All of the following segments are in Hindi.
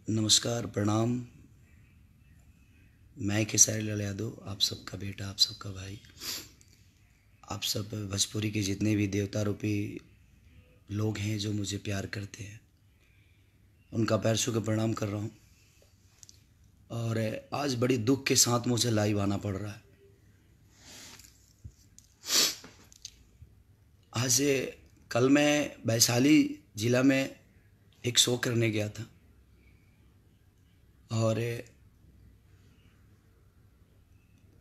नमस्कार, प्रणाम। मैं खेसारी लाल यादव, आप सबका बेटा, आप सबका भाई, आप सब भोजपुरी के जितने भी देवता रूपी लोग हैं जो मुझे प्यार करते हैं, उनका पैर छू के प्रणाम कर रहा हूँ। और आज बड़ी दुख के साथ मुझे लाइव आना पड़ रहा है। आज कल मैं वैशाली ज़िला में एक शो करने गया था और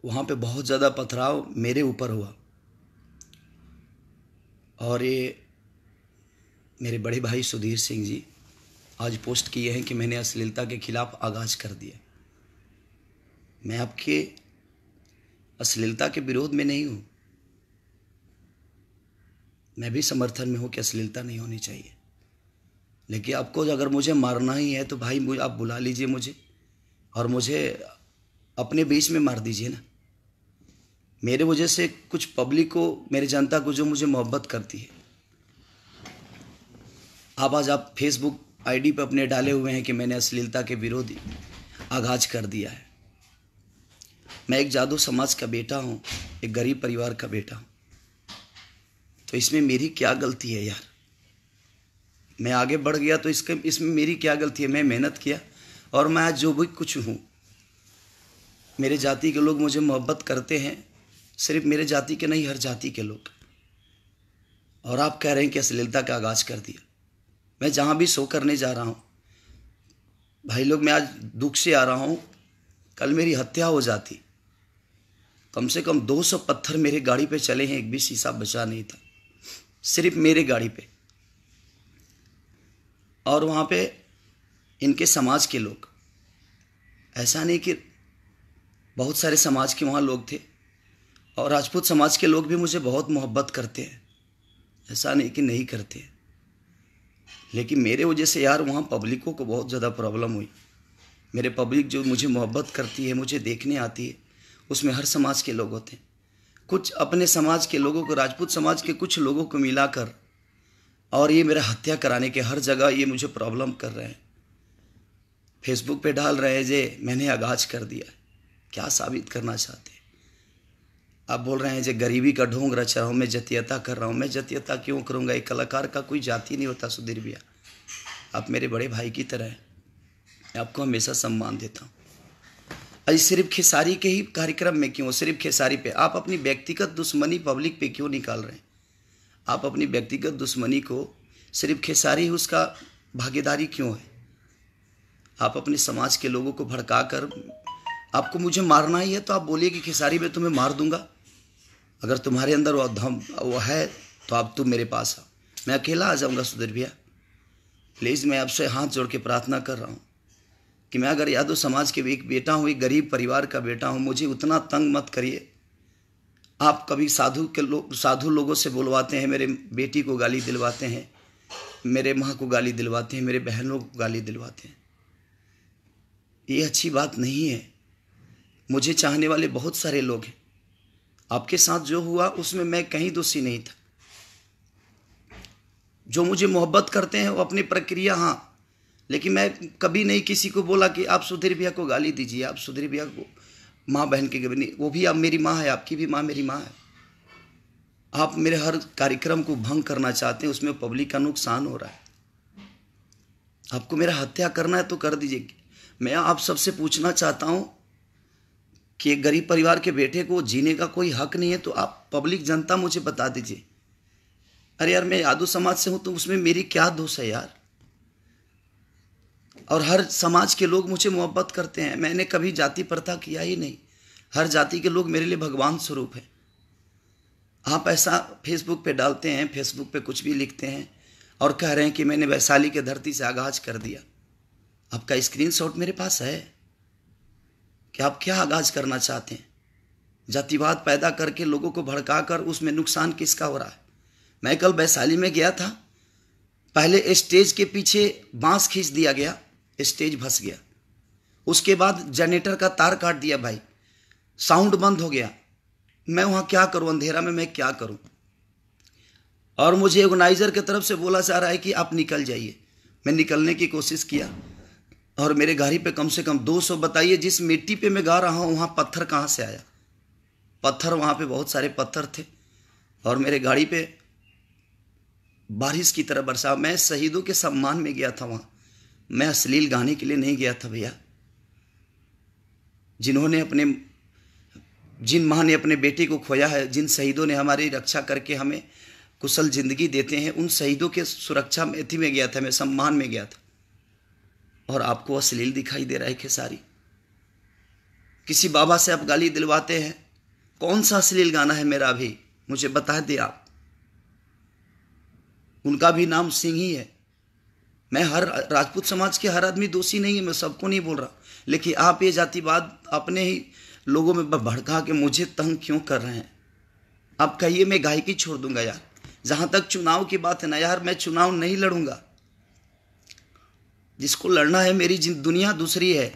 वहाँ पे बहुत ज़्यादा पथराव मेरे ऊपर हुआ। और ये मेरे बड़े भाई सुधीर सिंह जी आज पोस्ट किए हैं कि मैंने अश्लीलता के खिलाफ आगाज़ कर दिया। मैं आपके अश्लीलता के विरोध में नहीं हूँ, मैं भी समर्थन में हूँ कि अश्लीलता नहीं होनी चाहिए, लेकिन आपको अगर मुझे मारना ही है तो भाई मुझे आप बुला लीजिए मुझे, और मुझे अपने बीच में मार दीजिए ना। मेरे वजह से कुछ पब्लिक को, मेरी जनता को जो मुझे मोहब्बत करती है, आज आप फेसबुक आईडी पर अपने डाले हुए हैं कि मैंने अश्लीलता के विरोध आगाज कर दिया है। मैं एक जादू समाज का बेटा हूँ, एक गरीब परिवार का बेटा हूँ, तो इसमें मेरी क्या गलती है यार? मैं आगे बढ़ गया तो इसमें मेरी क्या गलती है? मैं मेहनत किया और मैं आज जो भी कुछ हूँ, मेरे जाति के लोग मुझे मोहब्बत करते हैं, सिर्फ मेरे जाति के नहीं, हर जाति के लोग। और आप कह रहे हैं कि अश्लीलता का आगाज़ कर दिया। मैं जहाँ भी शो करने जा रहा हूँ भाई लोग, मैं आज दुख से आ रहा हूँ। कल मेरी हत्या हो जाती, कम से कम 200 पत्थर मेरे गाड़ी पे चले हैं, एक भी शीशा बचा नहीं था, सिर्फ मेरे गाड़ी पे। और वहाँ पे इनके समाज के लोग, ऐसा नहीं कि बहुत सारे समाज के वहाँ लोग थे, और राजपूत समाज के लोग भी मुझे बहुत मोहब्बत करते हैं, ऐसा नहीं कि नहीं करते। लेकिन मेरे वजह से यार वहाँ पब्लिकों को बहुत ज़्यादा प्रॉब्लम हुई। मेरे पब्लिक जो मुझे मोहब्बत करती है, मुझे देखने आती है, उसमें हर समाज के लोग होते हैं। कुछ अपने समाज के लोगों को, राजपूत समाज के कुछ लोगों को मिलाकर, और ये मेरा हत्या कराने के हर जगह ये मुझे प्रॉब्लम कर रहे हैं। फेसबुक पे डाल रहे हैं जे मैंने आगाज कर दिया। क्या साबित करना चाहते हैं? आप बोल रहे हैं जे गरीबी का ढोंग रच रहा हूँ, मैं जातीयता कर रहा हूँ। मैं जातीयता क्यों करूँगा? एक कलाकार का कोई जाति नहीं होता सुधीर भैया, आप मेरे बड़े भाई की तरह हैं, मैं आपको हमेशा सम्मान देता हूँ। अरे सिर्फ खेसारी के ही कार्यक्रम में क्यों, सिर्फ खेसारी पे आप अपनी व्यक्तिगत दुश्मनी पब्लिक पे क्यों निकाल रहे हैं? आप अपनी व्यक्तिगत दुश्मनी को सिर्फ खेसारी ही उसका भागीदारी क्यों है? आप अपने समाज के लोगों को भड़का कर, आपको मुझे मारना ही है तो आप बोलिए कि खेसारी मैं तुम्हें मार दूंगा। अगर तुम्हारे अंदर वो दम वो है तो आप तुम मेरे पास आओ, मैं अकेला आ जाऊंगा सुधीर भैया। प्लीज़ मैं आपसे हाथ जोड़ के प्रार्थना कर रहा हूँ कि मैं अगर यादव समाज के एक बेटा हूँ, एक गरीब परिवार का बेटा हूँ, मुझे उतना तंग मत करिए। आप कभी साधु लोगों से बुलवाते हैं, मेरे बेटी को गाली दिलवाते हैं, मेरे माँ को गाली दिलवाते हैं, मेरे बहनों को गाली दिलवाते हैं। ये अच्छी बात नहीं है। मुझे चाहने वाले बहुत सारे लोग हैं। आपके साथ जो हुआ उसमें मैं कहीं दोषी नहीं था। जो मुझे मोहब्बत करते हैं वो अपनी प्रक्रिया, हाँ, लेकिन मैं कभी नहीं किसी को बोला कि आप सुधीर भैया को गाली दीजिए, आप सुधीर भैया को माँ बहन के कभी नहीं। वो भी आप मेरी माँ है, आपकी भी माँ मेरी माँ है। आप मेरे हर कार्यक्रम को भंग करना चाहते हैं, उसमें पब्लिक का नुकसान हो रहा है। आपको मेरा हत्या करना है तो कर दीजिए। मैं आप सबसे पूछना चाहता हूँ कि एक गरीब परिवार के बेटे को जीने का कोई हक नहीं है, तो आप पब्लिक जनता मुझे बता दीजिए। अरे यार मैं यादव समाज से हूँ तो उसमें मेरी क्या दोष है यार? और हर समाज के लोग मुझे मोहब्बत करते हैं, मैंने कभी जाति प्रथा किया ही नहीं। हर जाति के लोग मेरे लिए भगवान स्वरूप है। आप ऐसा फेसबुक पे डालते हैं, फेसबुक पे कुछ भी लिखते हैं और कह रहे हैं कि मैंने वैशाली के धरती से आगाज कर दिया। आपका स्क्रीनशॉट मेरे पास है कि आप क्या आगाज करना चाहते हैं? जातिवाद पैदा करके लोगों को भड़काकर उसमें नुकसान किसका हो रहा है? मैं कल वैशाली में गया था, पहले स्टेज के पीछे बांस खींच दिया गया, स्टेज फंस गया। उसके बाद जनरेटर का तार काट दिया भाई, साउंड बंद हो गया। मैं वहाँ क्या करूँ? अंधेरा में मैं क्या करूँ? और मुझे ऑर्गेनाइजर की तरफ से बोला जा रहा है कि आप निकल जाइए। मैं निकलने की कोशिश किया और मेरे गाड़ी पे कम से कम 200, बताइए जिस मिट्टी पे मैं गा रहा हूँ वहाँ पत्थर कहाँ से आया? पत्थर, वहाँ पे बहुत सारे पत्थर थे और मेरे गाड़ी पे बारिश की तरह बरसा। मैं शहीदों के सम्मान में गया था वहाँ, मैं अश्लील गाने के लिए नहीं गया था भैया। जिन माँ ने अपने बेटे को खोया है, जिन शहीदों ने हमारी रक्षा करके हमें कुशल जिंदगी देते हैं, उन शहीदों के सुरक्षा में थी में गया था, मैं सम्मान में गया था। और आपको अश्लील दिखाई दे रहा है खेसारी? किसी बाबा से आप गाली दिलवाते हैं, कौन सा अश्लील गाना है मेरा? अभी मुझे बता दे आप। उनका भी नाम सिंह ही है। मैं हर राजपूत समाज के हर आदमी दोषी नहीं है, मैं सबको नहीं बोल रहा, लेकिन आप ये जातिवाद अपने ही लोगों में भड़का के मुझे तंग क्यों कर रहे हैं? आप कहिए मैं गायकी छोड़ दूंगा यार। जहां तक चुनाव की बात है ना यार, मैं चुनाव नहीं लड़ूंगा। जिसको लड़ना है, मेरी दुनिया दूसरी है।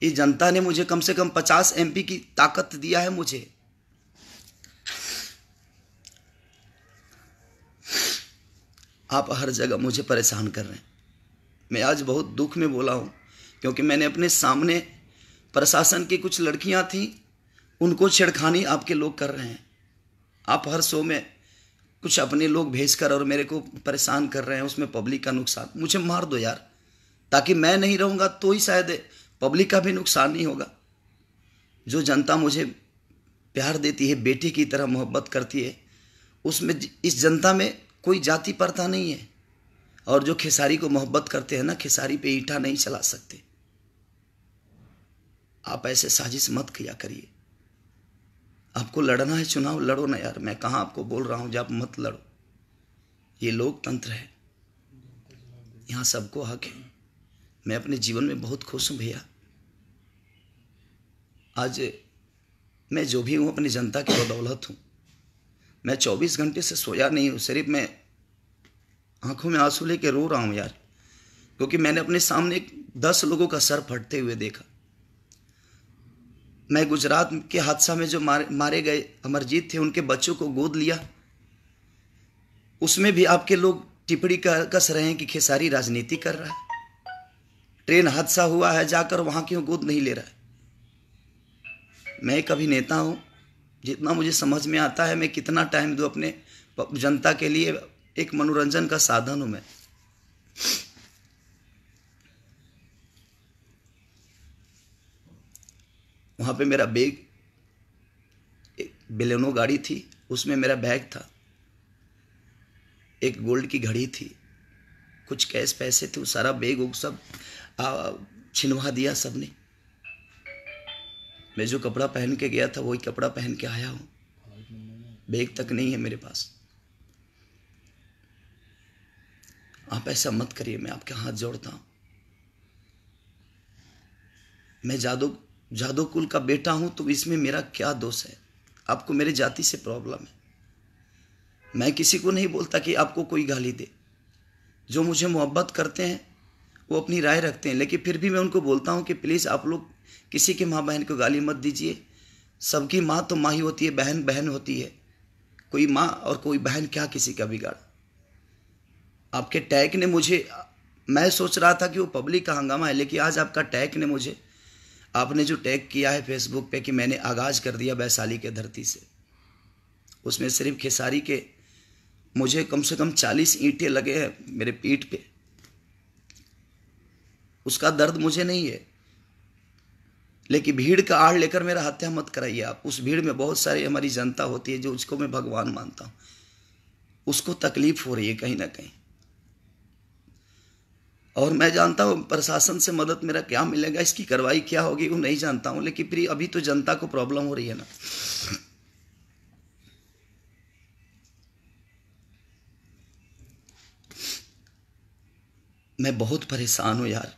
ये जनता ने मुझे कम से कम 50 MP की ताकत दिया है मुझे। आप हर जगह मुझे परेशान कर रहे हैं। मैं आज बहुत दुख में बोला हूं, क्योंकि मैंने अपने सामने प्रशासन की कुछ लड़कियां थीं, उनको छेड़खानी आपके लोग कर रहे हैं। आप हर शो में कुछ अपने लोग भेजकर और मेरे को परेशान कर रहे हैं, उसमें पब्लिक का नुकसान। मुझे मार दो यार, ताकि मैं नहीं रहूँगा तो ही शायद पब्लिक का भी नुकसान नहीं होगा। जो जनता मुझे प्यार देती है, बेटे की तरह मोहब्बत करती है, उसमें इस जनता में कोई जाति प्रथा नहीं है। और जो खेसारी को मोहब्बत करते हैं ना, खेसारी पे ईंटा नहीं चला सकते। आप ऐसे साजिश मत किया करिए। आपको लड़ना है चुनाव, लड़ो ना यार। मैं कहाँ आपको बोल रहा हूँ जब आप मत लड़ो। ये लोकतंत्र है, यहाँ सबको हक है। मैं अपने जीवन में बहुत खुश हूँ भैया। आज मैं जो भी हूँ अपनी जनता की बदौलत हूँ। मैं 24 घंटे से सोया नहीं हूँ, सिर्फ मैं आंखों में आंसू लेके रो रहा हूँ यार, क्योंकि मैंने अपने सामने 10 लोगों का सर फटते हुए देखा। मैं गुजरात के हादसा में जो मारे गए अमरजीत थे, उनके बच्चों को गोद लिया, उसमें भी आपके लोग टिप्पणी कस रहे हैं कि खेसारी राजनीति कर रहा है। ट्रेन हादसा हुआ है, जाकर वहां क्यों गोद नहीं ले रहा है? मैं एक अभिनेता हूं, जितना मुझे समझ में आता है, मैं कितना टाइम दूं अपने जनता के लिए। एक मनोरंजन का साधन हूं मैं। वहां पे मेरा बैग, एक बेलेनो गाड़ी थी, उसमें मेरा बैग था, एक गोल्ड की घड़ी थी, कुछ कैश पैसे थे, वो सारा बैग सब छिनवा दिया सबने। मैं जो कपड़ा पहन के गया था वही कपड़ा पहन के आया हूँ। बैग तक नहीं है मेरे पास। आप ऐसा मत करिए, मैं आपके हाथ जोड़ता हूँ। मैं जादव कुल का बेटा हूं, तो इसमें मेरा क्या दोष है? आपको मेरे जाति से प्रॉब्लम है। मैं किसी को नहीं बोलता कि आपको कोई गाली दे। जो मुझे मोहब्बत करते हैं वो अपनी राय रखते हैं, लेकिन फिर भी मैं उनको बोलता हूं कि प्लीज़ आप लोग किसी की माँ बहन को गाली मत दीजिए। सबकी माँ तो माँ ही होती है, बहन बहन होती है। कोई माँ और कोई बहन क्या किसी का बिगाड़ा? आपके टैग ने मुझे, मैं सोच रहा था कि वो पब्लिक का हंगामा है, लेकिन आज आपका टैग ने मुझे, आपने जो टैग किया है फेसबुक पे कि मैंने आगाज कर दिया वैशाली के धरती से, उसमें सिर्फ खेसारी के मुझे कम से कम 40 ईंटें लगे हैं मेरे पीठ पे। उसका दर्द मुझे नहीं है, लेकिन भीड़ का आड़ लेकर मेरा हत्या मत कराइए आप। उस भीड़ में बहुत सारी हमारी जनता होती है जो उसको मैं भगवान मानता हूँ, उसको तकलीफ हो रही है कहीं ना कहीं। और मैं जानता हूँ प्रशासन से मदद मेरा क्या मिलेगा, इसकी कार्रवाई क्या होगी वो नहीं जानता हूँ, लेकिन फिर अभी तो जनता को प्रॉब्लम हो रही है ना। मैं बहुत परेशान हूँ यार।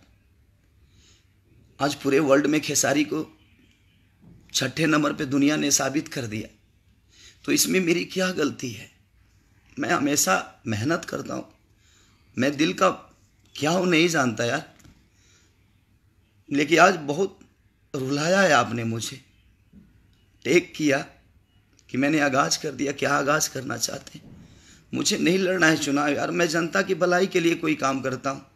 आज पूरे वर्ल्ड में खेसारी को 6ठे नंबर पे दुनिया ने साबित कर दिया, तो इसमें मेरी क्या गलती है? मैं हमेशा मेहनत करता हूँ, मैं दिल का क्या हूँ नहीं जानता यार, लेकिन आज बहुत रुलाया है आपने मुझे। टेक किया कि मैंने आगाज कर दिया, क्या आगाज करना चाहते हैं? मुझे नहीं लड़ना है चुनाव यार, मैं जनता की भलाई के लिए कोई काम करता हूँ।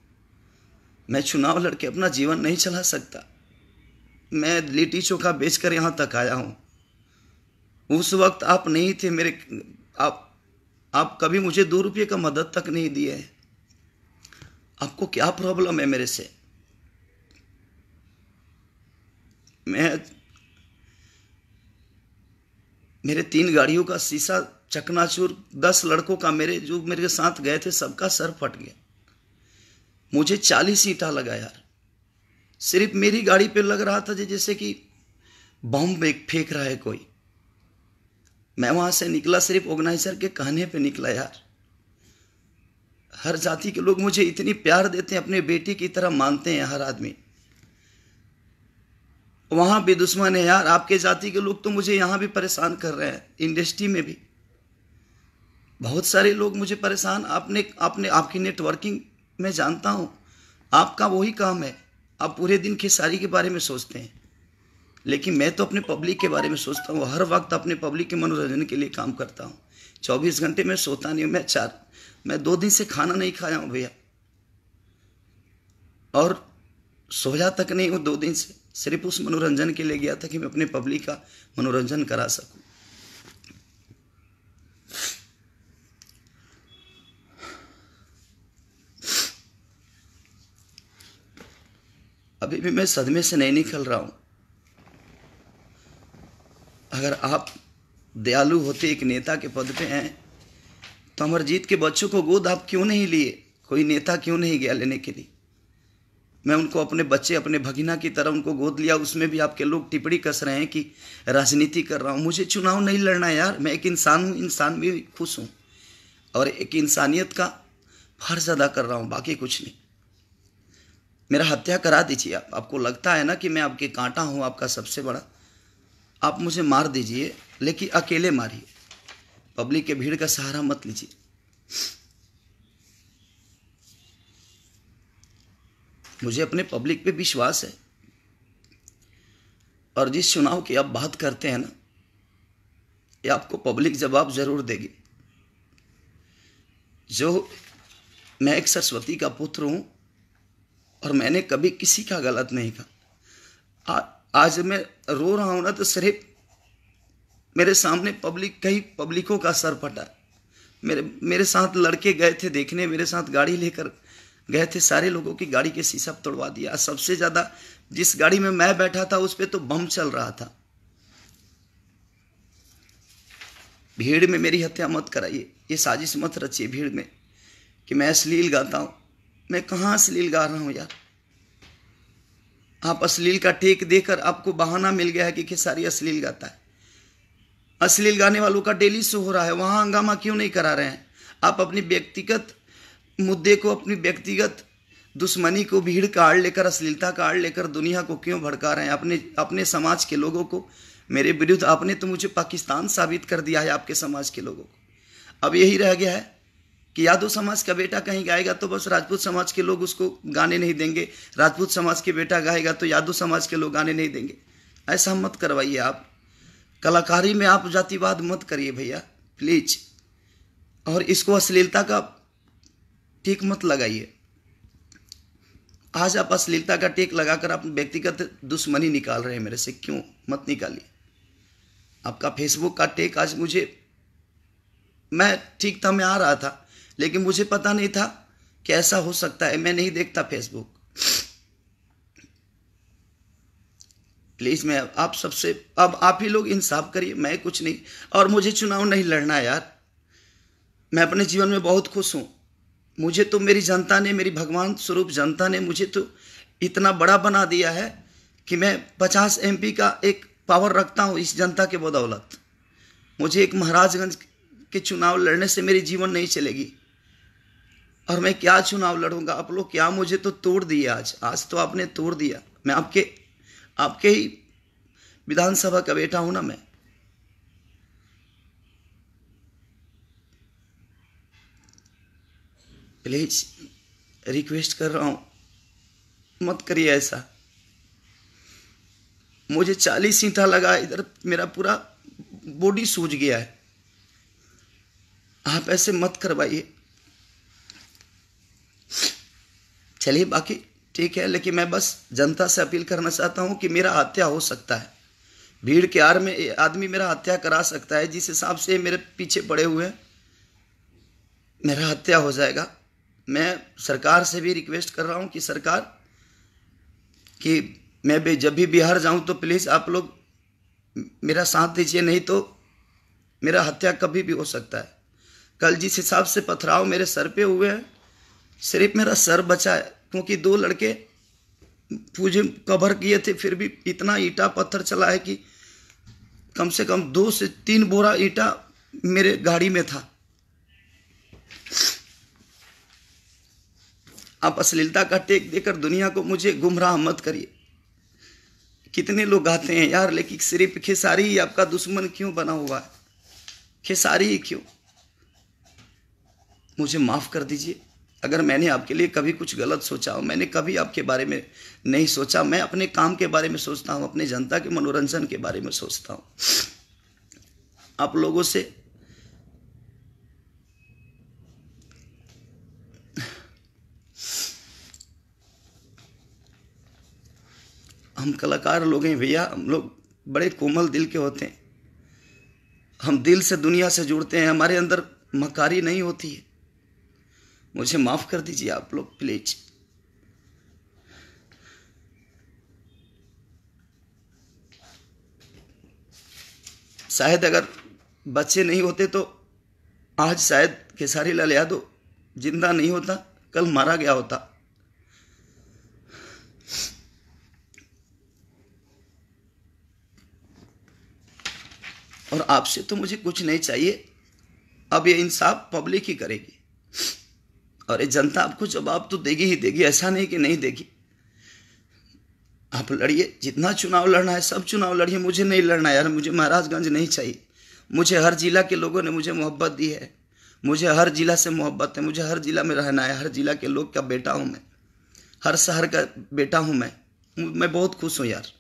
मैं चुनाव लड़के अपना जीवन नहीं चला सकता। मैं लिट्टी चोखा बेचकर यहाँ तक आया हूँ। उस वक्त आप नहीं थे मेरे, आप कभी मुझे 2 रुपये का मदद तक नहीं दिए हैं। आपको क्या प्रॉब्लम है मेरे से? मेरे 3 गाड़ियों का शीशा चकनाचूर, 10 लड़कों का, जो मेरे साथ गए थे सबका सर फट गया। मुझे 40 ईंटा लगा यार। सिर्फ मेरी गाड़ी पे लग रहा था जैसे कि बम फेंक रहा है कोई। मैं वहां से निकला सिर्फ ऑर्गेनाइजर के कहने पे निकला यार। हर जाति के लोग मुझे इतनी प्यार देते हैं, अपने बेटी की तरह मानते हैं हर आदमी। वहां भी दुश्मन है यार। आपके जाति के लोग तो मुझे यहां भी परेशान कर रहे हैं, इंडस्ट्री में भी बहुत सारे लोग मुझे परेशान। आपकी नेटवर्किंग मैं जानता हूं, आपका वही काम है। आप पूरे दिन खेसारी के बारे में सोचते हैं, लेकिन मैं तो अपने पब्लिक के बारे में सोचता हूँ। हर वक्त अपने पब्लिक के मनोरंजन के लिए काम करता हूँ। 24 घंटे में सोता नहीं हूँ। मैं 2 दिन से खाना नहीं खाया हूँ भैया, और सोया तक नहीं हूँ 2 दिन से। सिर्फ उस मनोरंजन के लिए गया था कि मैं अपने पब्लिक का मनोरंजन करा सकूं। अभी भी मैं सदमे से नहीं निकल रहा हूं। अगर आप दयालु होते, एक नेता के पद पे हैं, तो अमरजीत के बच्चों को गोद आप क्यों नहीं लिए? कोई नेता क्यों नहीं गया लेने के लिए? मैं उनको अपने बच्चे, अपने भगिना की तरह उनको गोद लिया। उसमें भी आपके लोग टिप्पणी कस रहे हैं कि राजनीति कर रहा हूँ। मुझे चुनाव नहीं लड़ना यार। मैं एक इंसान हूँ, इंसान भी खुश हूँ, और एक इंसानियत का फर्ज अदा कर रहा हूँ, बाकी कुछ नहीं। मेरा हत्या करा दीजिए आप। आपको लगता है ना कि मैं आपके कांटा हूँ, आपका सबसे बड़ा, आप मुझे मार दीजिए, लेकिन अकेले मारिए। पब्लिक के भीड़ का सहारा मत लीजिए। मुझे अपने पब्लिक पे विश्वास है, और जिस चुनाव की आप बात करते हैं ना, ये आपको पब्लिक जवाब जरूर देगी। जो मैं एक सरस्वती का पुत्र हूं, और मैंने कभी किसी का गलत नहीं कहा। आज मैं रो रहा हूं ना, तो सिर्फ मेरे सामने कई पब्लिकों का सर फटा। मेरे साथ लड़के गए थे देखने, मेरे साथ गाड़ी लेकर गए थे, सारे लोगों की गाड़ी के शीशा तोड़वा दिया। सबसे ज्यादा जिस गाड़ी में मैं बैठा था उस पे तो बम चल रहा था। भीड़ में मेरी हत्या मत कराइए, ये साजिश मत रचिए भीड़ में कि मैं अश्लील गाता हूं। मैं कहां अश्लील गा रहा हूं यार? आप अश्लील का टेक देकर आपको बहाना मिल गया है कि खेसारी अश्लील गाता है। अश्लील गाने वालों का डेली शो हो रहा है, वहां हंगामा क्यों नहीं करा रहे हैं? आप अपनी व्यक्तिगत मुद्दे को, अपनी व्यक्तिगत दुश्मनी को भीड़ का आड़ लेकर, अश्लीलता का आड़ लेकर दुनिया को क्यों भड़का रहे हैं? अपने समाज के लोगों को मेरे विरुद्ध, आपने तो मुझे पाकिस्तान साबित कर दिया है आपके समाज के लोगों को। अब यही रह गया है कि यादव समाज का बेटा कहीं गाएगा तो बस राजपूत समाज के लोग उसको गाने नहीं देंगे, राजपूत समाज के बेटा गाएगा तो यादव समाज के लोग गाने नहीं देंगे। ऐसा मत करवाइए आप। कलाकारी में आप जातिवाद मत करिए भैया प्लीज, और इसको अश्लीलता का टेक मत लगाइए। आज आप अश्लीलता का टेक लगाकर आप व्यक्तिगत दुश्मनी निकाल रहे हैं मेरे से, क्यों? मत निकालिए। आपका फेसबुक का टेक आज मैं ठीक था, मैं आ रहा था, लेकिन मुझे पता नहीं था कि ऐसा हो सकता है। मैं नहीं देखता फेसबुक। प्लीज मैं आप सबसे, अब आप ही लोग इंसाफ करिए, मैं कुछ नहीं। और मुझे चुनाव नहीं लड़ना यार। मैं अपने जीवन में बहुत खुश हूं। मुझे तो मेरी जनता ने, मेरी भगवान स्वरूप जनता ने मुझे तो इतना बड़ा बना दिया है कि मैं 50 MP का एक पावर रखता हूं इस जनता के बदौलत। मुझे एक महाराजगंज के चुनाव लड़ने से मेरी जीवन नहीं चलेगी, और मैं क्या चुनाव लड़ूंगा? आप लोग क्या मुझे तो तोड़ दिए आज तो आपने तोड़ दिया। मैं आपके ही विधानसभा का बेटा हूं ना। मैं प्लीज रिक्वेस्ट कर रहा हूं, मत करिए ऐसा। मुझे 40 ईंटा लगा, इधर मेरा पूरा बॉडी सूज गया है। आप ऐसे मत करवाइए। चलिए बाकी ठीक है, लेकिन मैं बस जनता से अपील करना चाहता हूं कि मेरा हत्या हो सकता है, भीड़ के आड़ में आदमी मेरा हत्या करा सकता है। जिस हिसाब से मेरे पीछे पड़े हुए हैं, मेरा हत्या हो जाएगा। मैं सरकार से भी रिक्वेस्ट कर रहा हूं कि सरकार, कि मैं जब भी बिहार जाऊं तो प्लीज़ आप लोग मेरा साथ दीजिए, नहीं तो मेरा हत्या कभी भी हो सकता है। कल जिस हिसाब से पथराव मेरे सर पे हुए हैं, सिर्फ मेरा सर बचा है, क्योंकि 2 लड़के मुझे कवर किए थे, फिर भी इतना ईंटा पत्थर चला है कि कम से कम 2 से 3 बोरा ईंटा मेरे गाड़ी में था। आप अश्लीलता का टेक देकर दुनिया को मुझे गुमराह मत करिए। कितने लोग आते हैं यार, लेकिन सिर्फ खेसारी ही आपका दुश्मन क्यों बना हुआ है? खेसारी ही क्यों? मुझे माफ़ कर दीजिए अगर मैंने आपके लिए कभी कुछ गलत सोचा हो। मैंने कभी आपके बारे में नहीं सोचा। मैं अपने काम के बारे में सोचता हूँ, अपने जनता के मनोरंजन के बारे में सोचता हूँ। आप लोगों से हम कलाकार लोग हैं भैया, हम लोग बड़े कोमल दिल के होते हैं। हम दिल से दुनिया से जुड़ते हैं, हमारे अंदर मकारी नहीं होती है। मुझे माफ़ कर दीजिए आप लोग प्लीज। शायद अगर बच्चे नहीं होते तो आज शायद खेसारी लाल यादव जिंदा नहीं होता, कल मारा गया होता। और आपसे तो मुझे कुछ नहीं चाहिए। अब ये इंसाफ पब्लिक ही करेगी और ये जनता आपको जवाब तो देगी ही देगी, ऐसा नहीं कि नहीं देगी। आप लड़िए, जितना चुनाव लड़ना है सब चुनाव लड़िए। मुझे नहीं लड़ना यार, मुझे महाराजगंज नहीं चाहिए। मुझे हर जिला के लोगों ने मुझे मोहब्बत दी है, मुझे हर जिला से मोहब्बत है, मुझे हर जिला में रहना है। हर जिला के लोग का बेटा हूँ मैं, हर शहर का बेटा हूँ मैं बहुत खुश हूँ यार।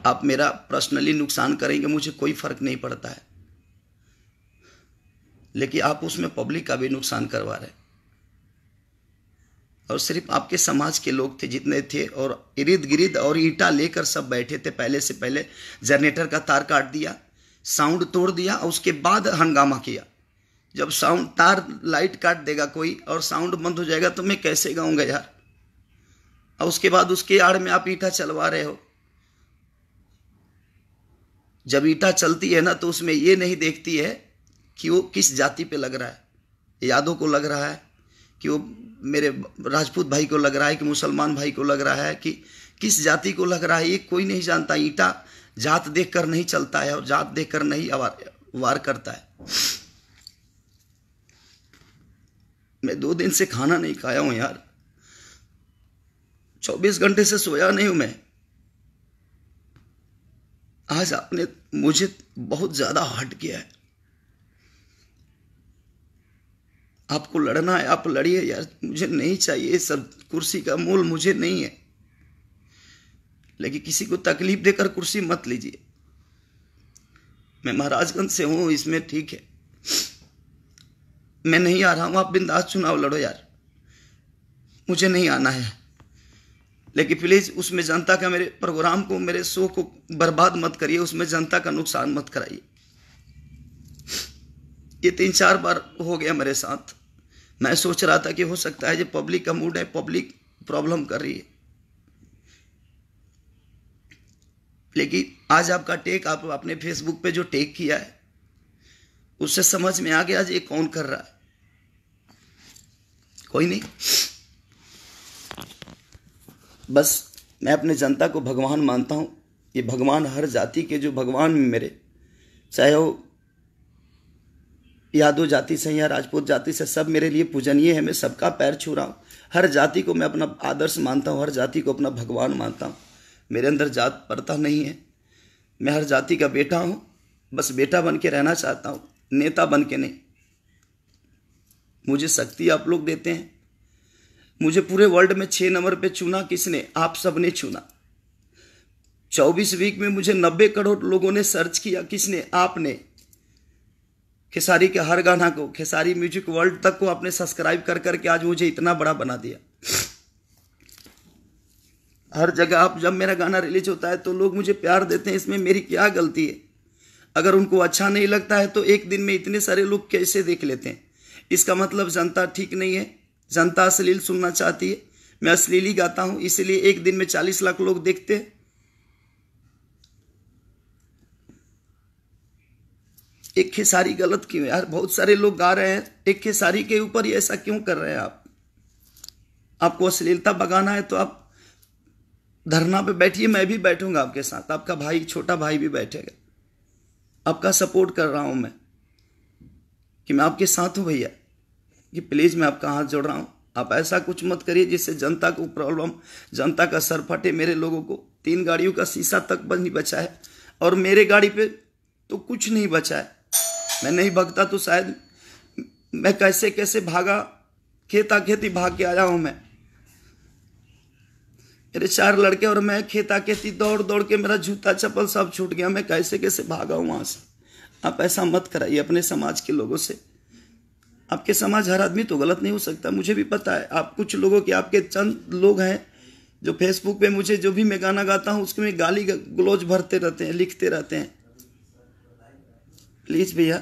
आप मेरा पर्सनली नुकसान करेंगे, मुझे कोई फर्क नहीं पड़ता है, लेकिन आप उसमें पब्लिक का भी नुकसान करवा रहे। और सिर्फ आपके समाज के लोग थे जितने थे, और इर्द गिर्द और ईंटा लेकर सब बैठे थे। पहले से पहले जनरेटर का तार काट दिया, साउंड तोड़ दिया, और उसके बाद हंगामा किया। जब साउंड तार लाइट काट देगा कोई और साउंड बंद हो जाएगा तो मैं कैसे गाऊंगा यार? और उसके बाद उसके आड़ में आप ईंटा चलवा रहे हो। जब ईंटा चलती है ना तो उसमें ये नहीं देखती है कि वो किस जाति पे लग रहा है, यादव को लग रहा है कि वो मेरे राजपूत भाई को लग रहा है कि मुसलमान भाई को लग रहा है कि किस जाति को लग रहा है, ये कोई नहीं जानता। ईंटा जात देखकर नहीं चलता है और जात देखकर नहीं वार करता है। मैं 2 दिन से खाना नहीं खाया हूं यार, 24 घंटे से सोया नहीं हूं मैं। आज आपने मुझे बहुत ज्यादा हर्ट किया है। आपको लड़ना है आप लड़िए यार, मुझे नहीं चाहिए सब कुर्सी का मोल मुझे नहीं है, लेकिन किसी को तकलीफ देकर कुर्सी मत लीजिए। मैं महाराजगंज से हूं, इसमें ठीक है, मैं नहीं आ रहा हूं। आप बिंदास चुनाव लड़ो यार, मुझे नहीं आना है, लेकिन प्लीज उसमें जनता का, मेरे प्रोग्राम को, मेरे शो को बर्बाद मत करिए, उसमें जनता का नुकसान मत कराइए। ये 3-4 बार हो गया मेरे साथ। मैं सोच रहा था कि हो सकता है जो पब्लिक का मूड है, पब्लिक प्रॉब्लम कर रही है, लेकिन आज आपका टेक, आप अपने फेसबुक पे जो टेक किया है उससे समझ में आ गया ये कौन कर रहा है। कोई नहीं, बस मैं अपने जनता को भगवान मानता हूँ। ये भगवान हर जाति के जो भगवान मेरे, चाहे वो यादव जाति से या राजपूत जाति से, सब मेरे लिए पूजनीय है। मैं सबका पैर छू रहा हूँ। हर जाति को मैं अपना आदर्श मानता हूँ, हर जाति को अपना भगवान मानता हूँ। मेरे अंदर जात प्रथा नहीं है। मैं हर जाति का बेटा हूँ, बस बेटा बन के रहना चाहता हूँ, नेता बन के नहीं। मुझे शक्ति आप लोग देते हैं। मुझे पूरे वर्ल्ड में 6 नंबर पे चुना किसने? आप सब ने चुना। 24 वीक में मुझे 90 करोड़ लोगों ने सर्च किया, किसने? आपने। खेसारी के हर गाना को, खेसारी म्यूजिक वर्ल्ड तक को आपने सब्सक्राइब कर करके आज मुझे इतना बड़ा बना दिया। हर जगह आप जब मेरा गाना रिलीज होता है तो लोग मुझे प्यार देते हैं, इसमें मेरी क्या गलती है? अगर उनको अच्छा नहीं लगता है तो एक दिन में इतने सारे लोग कैसे देख लेते हैं? इसका मतलब जनता ठीक नहीं है, जनता अश्लील सुनना चाहती है। मैं अश्लील ही गाता हूं, इसलिए एक दिन में 40 लाख लोग देखते हैं। एक खेसारी गलत क्यों है यार? बहुत सारे लोग गा रहे हैं, एक खेसारी के ऊपर ही ऐसा क्यों कर रहे हैं आप? आपको अश्लीलता भगाना है तो आप धरना पे बैठिए, मैं भी बैठूंगा आपके साथ, आपका भाई, छोटा भाई भी बैठेगा। आपका सपोर्ट कर रहा हूं मैं, कि मैं आपके साथ हूं भैया, कि प्लीज मैं आपका हाथ जोड़ रहा हूं। आप ऐसा कुछ मत करिए जिससे जनता को प्रॉब्लम, जनता का सर फटे। मेरे लोगों को 3 गाड़ियों का शीशा तक नहीं बचा है, और मेरे गाड़ी पे तो कुछ नहीं बचा है। मैं नहीं भागता तो शायद मैं कैसे कैसे भागा, खेता खेती भाग के आया हूं मैं। मेरे 4 लड़के और मैं खेता खेती दौड़ दौड़ के मेरा जूता चप्पल सब छूट गया। मैं कैसे कैसे भागा हूं वहां से। आप ऐसा मत कराइए अपने समाज के लोगों से। आपके समाज, हर आदमी तो गलत नहीं हो सकता, मुझे भी पता है। आप कुछ लोगों के, आपके चंद लोग हैं जो फेसबुक पे मुझे जो भी मैं गाना गाता हूं उसमें गाली गलौज भरते रहते हैं, लिखते रहते हैं। प्लीज भैया,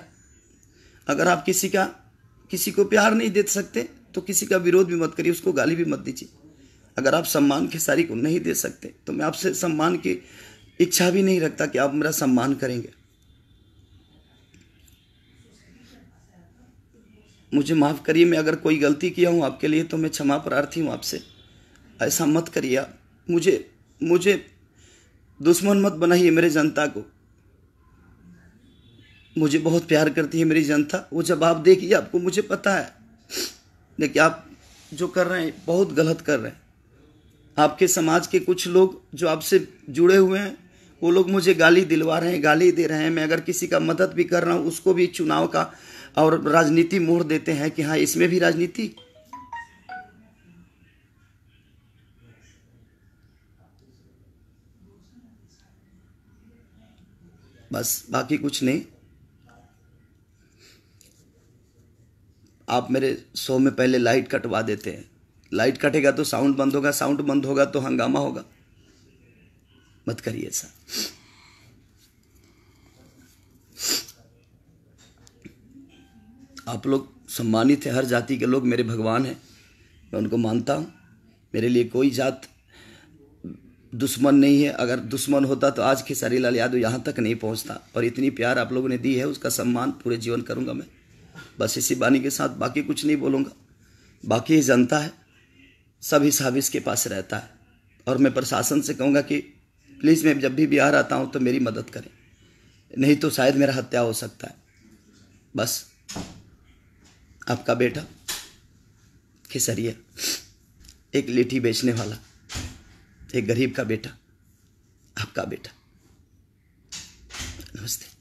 अगर आप किसी को प्यार नहीं दे सकते तो किसी का विरोध भी मत करिए, उसको गाली भी मत दीजिए। अगर आप सम्मान खेसारी को नहीं दे सकते तो मैं आपसे सम्मान की इच्छा भी नहीं रखता कि आप मेरा सम्मान करेंगे। मुझे माफ करिए, मैं अगर कोई गलती किया हूं आपके लिए तो मैं क्षमा प्रार्थी हूं आपसे। ऐसा मत करिए आप। मुझे दुश्मन मत बनाइए मेरे जनता को। मुझे बहुत प्यार करती है मेरी जनता, वो जवाब देगी आपको, मुझे पता है। लेकिन आप जो कर रहे हैं बहुत गलत कर रहे हैं। आपके समाज के कुछ लोग जो आपसे जुड़े हुए हैं वो लोग मुझे गाली दिलवा रहे हैं, गाली दे रहे हैं। मैं अगर किसी का मदद भी कर रहा हूँ उसको भी चुनाव का और राजनीति मोड़ देते हैं कि हाँ इसमें भी राजनीति। बस, बाकी कुछ नहीं। आप मेरे शो में पहले लाइट कटवा देते हैं। लाइट कटेगा तो साउंड बंद होगा, साउंड बंद होगा तो हंगामा होगा। मत करिए ऐसा। आप लोग सम्मानित हैं, हर जाति के लोग मेरे भगवान हैं, मैं उनको मानता हूं। मेरे लिए कोई जात दुश्मन नहीं है। अगर दुश्मन होता तो आज खेसारी लाल यादव यहाँ तक नहीं पहुँचता। और इतनी प्यार आप लोगों ने दी है, उसका सम्मान पूरे जीवन करूँगा मैं। बस इसी बानी के साथ बाकी कुछ नहीं बोलूँगा। बाकी जनता है, सब हिसाब इसके पास रहता है। और मैं प्रशासन से कहूँगा कि प्लीज़ मैं जब भी बिहार आता हूँ तो मेरी मदद करें, नहीं तो शायद मेरा हत्या हो सकता है। बस, आपका बेटा खेसरिया, एक लेठी बेचने वाला, एक गरीब का बेटा, आपका बेटा। नमस्ते।